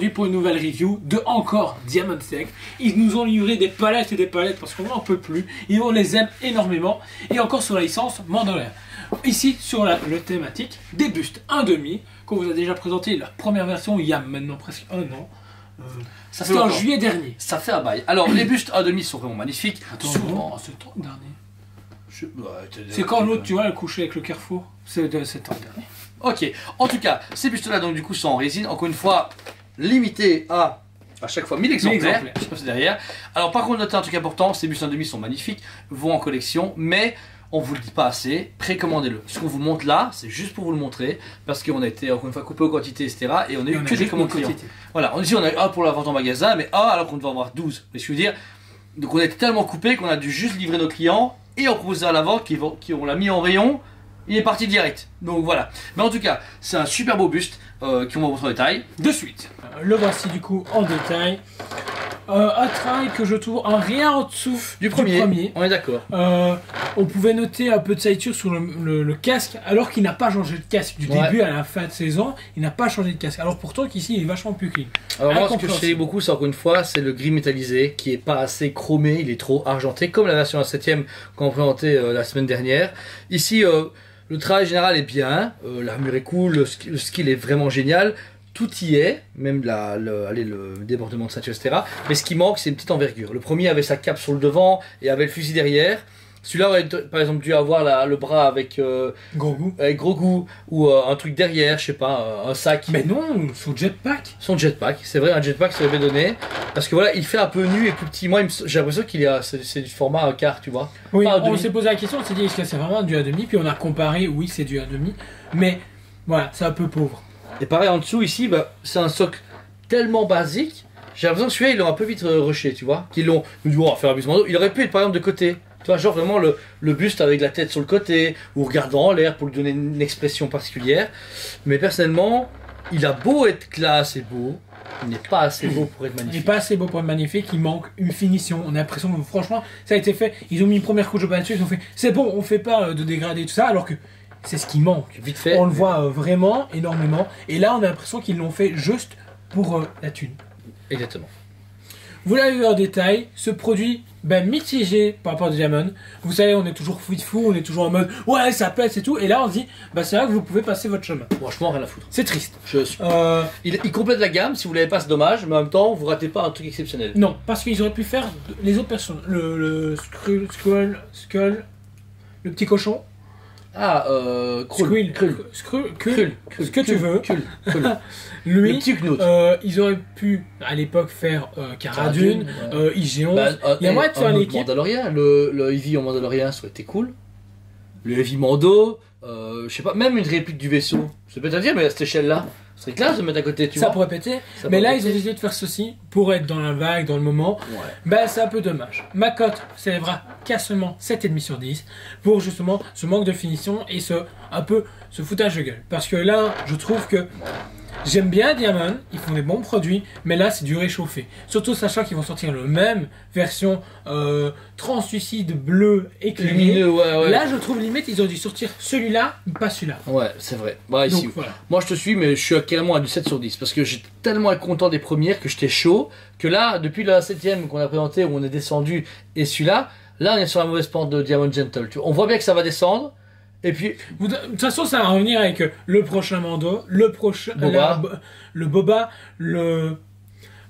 aujourd'hui pour une nouvelle review de encore Diamond Select. Ils nous ont livré des palettes et des palettes parce qu'on n'en peut plus. Et on les aime énormément. Et encore sur la licence Mandalorian. Ici sur le thématique des bustes 1,5 qu'on vous a déjà présenté la première version il y a maintenant presque un an. C'était en juillet dernier. Ça fait un bail. Alors les bustes 1,5 sont vraiment magnifiques. Attends, souvent. c'est le temps dernier. C'est quand l'autre, tu vois, elle couchait avec le Carrefour. C'est le temps dernier. Ok, en tout cas, ces bustes-là, donc du coup, sont en résine. Encore une fois, limité à chaque fois 1000 exemplaires. Je sais pas si c'est derrière. Alors, par contre, notez un truc important, ces bustes 1,5 sont magnifiques, vont en collection, mais on vous le dit pas assez, précommandez-le. Ce qu'on vous montre là, c'est juste pour vous le montrer, parce qu'on a été encore une fois coupé aux quantités, etc. Et on a eu que des commandes clients. Voilà, on dit on a eu un pour la vente en magasin, mais un alors qu'on devait en avoir 12. Mais je veux dire, donc on a été tellement coupé qu'on a dû juste livrer nos clients et en proposer à la vente qui on l'a mis en rayon. Il est parti direct, donc voilà. Mais en tout cas, c'est un super beau buste qui on va montrer en détail de suite. Le voici du coup en détail. Un travail que je trouve un rien en dessous du premier. On est d'accord. On pouvait noter un peu de saliture sur le casque, alors qu'il n'a pas changé de casque du début à la fin de saison. Il n'a pas changé de casque. Alors pourtant qu'ici il est vachement plus clean. Alors moi, ce que je sais beaucoup, c'est encore une fois, c'est le gris métallisé qui est pas assez chromé. Il est trop argenté, comme la version 7ème qu'on présentait la semaine dernière. Ici. Le travail général est bien, l'armure est cool, le skill est vraiment génial, tout y est, même le débordement de ceinture, etc. Mais ce qui manque, c'est une petite envergure. Le premier avait sa cape sur le devant et avait le fusil derrière. Celui-là aurait par exemple dû avoir le bras avec gros goût ou un truc derrière, je sais pas, un sac. Mais non, son jetpack. Son jetpack, c'est vrai, un jetpack ça avait donné. Parce que voilà, il fait un peu nu et plus petit. Moi, j'ai l'impression qu'il est, c'est du format un quart, tu vois. Oui, on s'est posé la question, on s'est dit est-ce que c'est vraiment du 1,5, puis on a comparé, oui, c'est du 1,5, mais voilà, c'est un peu pauvre. Et pareil en dessous ici, bah, c'est un socle tellement basique. J'ai l'impression que celui-là, ils l'ont un peu vite rushé, tu vois. Qu'ils l'ont, nous dit, on va faire un buste Mando. Il aurait pu être par exemple de côté. Tu vois, genre vraiment le buste avec la tête sur le côté, ou regardant en l'air pour lui donner une expression particulière. Mais personnellement, il a beau être classe et beau, il n'est pas assez beau pour être magnifique. Il n'est pas assez beau pour être magnifique, il manque une finition. On a l'impression que franchement, ça a été fait. Ils ont mis une première couche de peinture, ils ont fait c'est bon, on fait pas de dégradé, tout ça, alors que c'est ce qui manque. Vite fait. On le voit vraiment énormément. Et là, on a l'impression qu'ils l'ont fait juste pour la thune. Exactement. Vous l'avez vu en détail, ce produit mitigé par rapport à Diamond. Vous savez, on est toujours fou, on est toujours en mode ouais, ça pète et tout. Et là, on se dit, c'est là que vous pouvez passer votre chemin. Franchement, rien à foutre. C'est triste. Il complète la gamme, si vous l'avez pas, c'est dommage, mais en même temps, vous ratez pas un truc exceptionnel. Non, parce qu'ils auraient pu faire les autres personnes. Le Skull, le petit cochon. Ah, Skrull, ce que tu veux. Lui, le petit Knut. Ils auraient pu à l'époque faire Cara Dune, IG-11. Il y a moyen de faire l'équipe. Mandalorian, le Heavy en Mandalorian, ça aurait été cool. Le Heavy Mando, je sais pas, même une réplique du vaisseau. C'est peut-être à dire, mais à cette échelle-là, ce serait classe de mettre à côté, tu vois. Ça pourrait péter. Mais là, ils ont décidé de faire ceci pour être dans la vague, dans le moment. Ouais. C'est un peu dommage. Ma cote s'élèvera qu'à seulement 7,5 sur 10 pour justement ce manque de finition et un peu ce foutage de gueule. Parce que là, je trouve que j'aime bien Diamond, ils font des bons produits, mais là c'est du réchauffé. Surtout sachant qu'ils vont sortir la même version translucide bleu éclairé. Là je trouve limite ils ont dû sortir celui-là, pas celui-là. Ouais, c'est vrai. Bah, ici, donc, voilà. Moi je te suis, mais je suis carrément à du 7 sur 10 parce que j'étais tellement content des premières que j'étais chaud que là, depuis la 7ème qu'on a présenté où on est descendu et celui-là, là on est sur la mauvaise pente de Diamond Gentle. Tu vois, on voit bien que ça va descendre. Et puis, de toute façon, ça va revenir avec le prochain Mando, le prochain Boba, le Boba,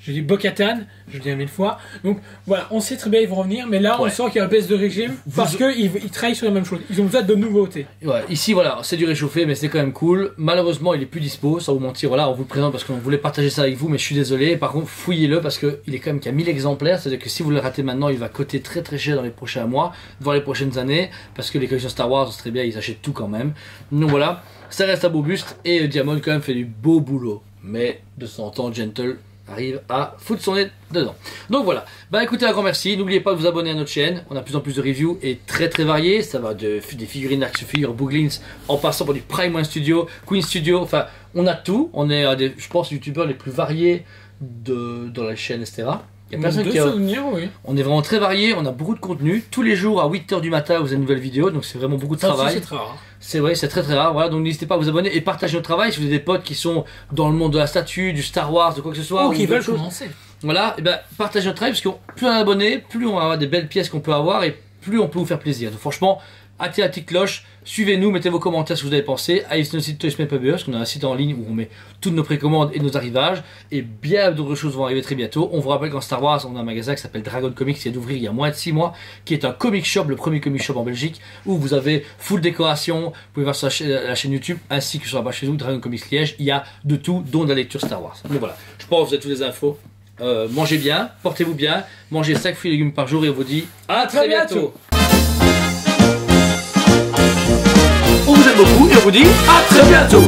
je dis Bo-Katan, je dis 1000 fois. Donc voilà, on sait très bien ils vont revenir, mais là on sent qu'il y a un baisse de régime parce qu'ils travaillent sur la même chose. Ils ont besoin de nouveautés. Ouais, ici voilà, c'est du réchauffé, mais c'est quand même cool. Malheureusement, il est plus dispo, sans vous mentir. Voilà, on vous le présente parce qu'on voulait partager ça avec vous, mais je suis désolé. Par contre, fouillez-le parce qu'il est quand même qu'il y a 1000 exemplaires. C'est-à-dire que si vous le ratez maintenant, il va coûter très très cher dans les prochains mois, voire les prochaines années, parce que les collections Star Wars, c'est très bien, ils achètent tout quand même. Donc voilà, ça reste un beau buste et Diamond quand même fait du beau boulot. Mais de temps en temps, Gentle arrive à foutre son nez dedans. Donc voilà, écoutez, un grand merci, n'oubliez pas de vous abonner à notre chaîne, on a de plus en plus de reviews et très très variées, ça va des figurines action figures, Booglins, en passant par du Prime One Studio, Queen Studio, enfin on a tout, on est je pense youtubeurs les plus variés dans la chaîne, etc. Il y a personne qui a... souvenirs, oui. On est vraiment très varié, on a beaucoup de contenu. Tous les jours à 8h du matin, vous avez une nouvelle vidéo, donc c'est vraiment beaucoup de travail. C'est très rare. C'est vrai, c'est très très rare. Voilà, donc n'hésitez pas à vous abonner et partager notre travail. Si vous avez des potes qui sont dans le monde de la statue, du Star Wars, de quoi que ce soit, ou qui veulent commencer. Voilà, et ben partagez notre travail parce que plus on est abonné, plus on va avoir des belles pièces qu'on peut avoir et plus on peut vous faire plaisir. Donc franchement, activez la petite cloche, suivez-nous, mettez vos commentaires ce que vous avez pensé. Allez sur notre site toysmap.be parce qu'on a un site en ligne où on met toutes nos précommandes et nos arrivages. Et bien d'autres choses vont arriver très bientôt. On vous rappelle qu'en Star Wars, on a un magasin qui s'appelle Dragon Comics qui vient d'ouvrir il y a moins de 6 mois, qui est un comic shop, le premier comic shop en Belgique, où vous avez full décoration. Vous pouvez voir sur la chaîne YouTube ainsi que sur la page Facebook Dragon Comics Liège. Il y a de tout, dont de la lecture Star Wars. Donc voilà, je pense que vous avez toutes les infos. Mangez bien, portez-vous bien, mangez 5 fruits et légumes par jour et on vous dit à très bientôt. On vous aime beaucoup et on vous dit à très bientôt.